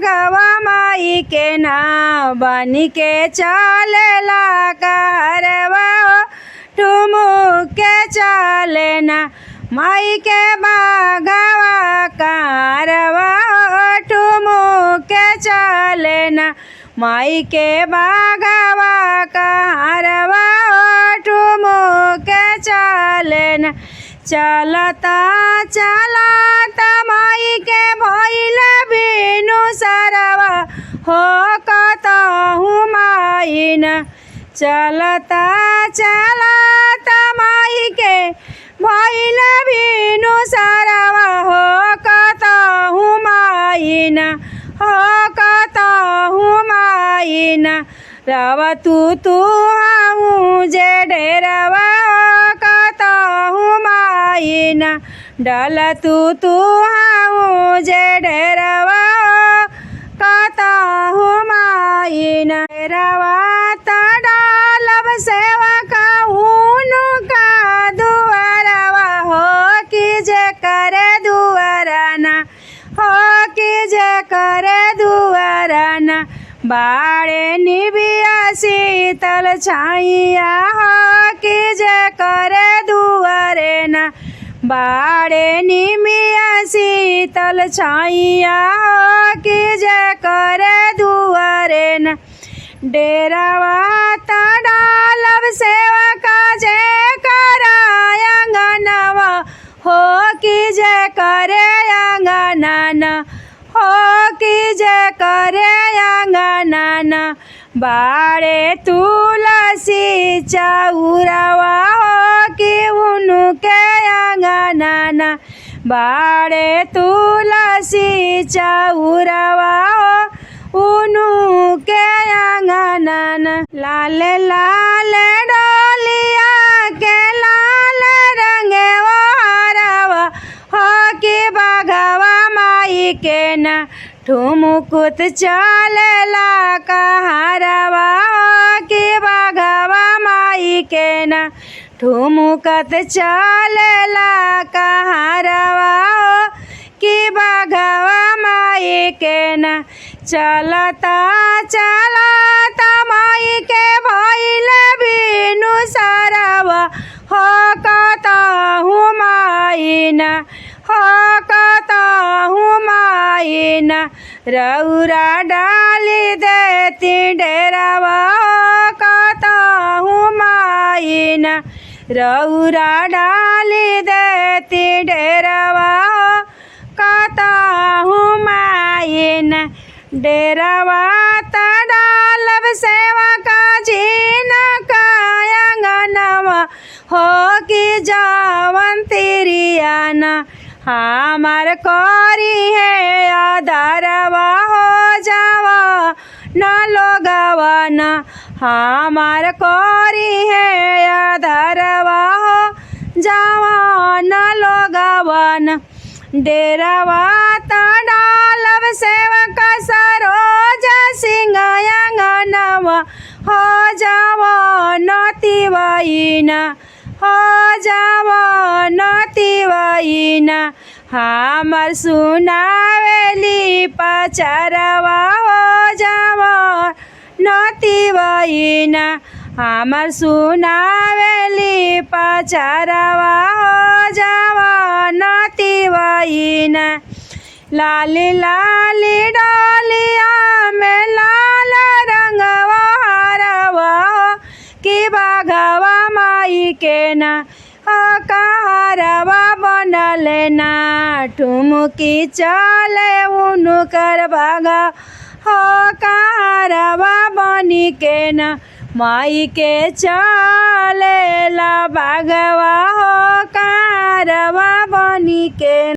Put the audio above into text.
बाघवा माई के नाव बनी के चलेला कारवा हो ठुमुक के चले ना माई के बाघवा कारवा हो ठुमुक के चले ना माई के बाघवा कारवा हो ठुमुक के चले ना चलता चलता माई के भइल बिनु सरवा हो कतहु माई न चलता चलता माई के भइल बिनु सरवा हो कतहु माई न हो कतहु माई न रव तू आऊँ जे डेरवा कतहु माई न डल तू आऊँ जे डेरवा कतहु माई न डेरवा त डालब सेवा कहूनु का दुआरवा हो कि जे करे दुआरना हो कि जे करे दुआरना बाड़े निबिया शीतल छाइया हो कि जे करे दुआरे ना बाड़े निमिया शीतल छाइया हो कि जे करे दुआरे ना डेरावा त डालब सेवा का जे कराय अंगनवा हो कि जे करे अंगना हो कि जे करे अंगना बाड़े तुलसी चौरवा हो कि उनके अंगना बाड़े तुलसी चौरवा हो उनके अंगना लाल लाल डोलिया के लाल रंगे वो हरवा हो कि बाघवा माई के ना ठुमुकुत चलेला कहारवा हो कि बाघवा माई के ना ठुमुकत चलेला कहारवा हो कि बाघवा माई के ना चलता चलता माई के भइल बिनु सरवा हो कतहु माई ना हो कतहु माई ना रौरा डाली देती डेरावा हो कतहु माई ना रौरा डाली देती डेरावा हो कतहु माई ना डेरावा त डालब सेवा का जीना का अंगनवा हो कि जावन तिरियाना हमार करी है आधारवा हो जावा न लोगवा न हमार करी है आधारवा हो जावा न लोगवा न डेरावा त डालब सेवक सरोज सिंह अंगनवा हो जावा नतिवैना हो जावा नतिवैना हमर सुनावेली पचरवा हो जावा नतिवैना हमर सुनावेली पचरवा हो जावा नतिवैना लाली लाली डोलिया में लाल रंगवा हरवा हो कि बाघवा माई के ना कहारवा बनल ना ठुमुकी चले उनकर बाघा हो कहारवा बनी के ना माई के चलेला बाघवा हो कहारवा बनी के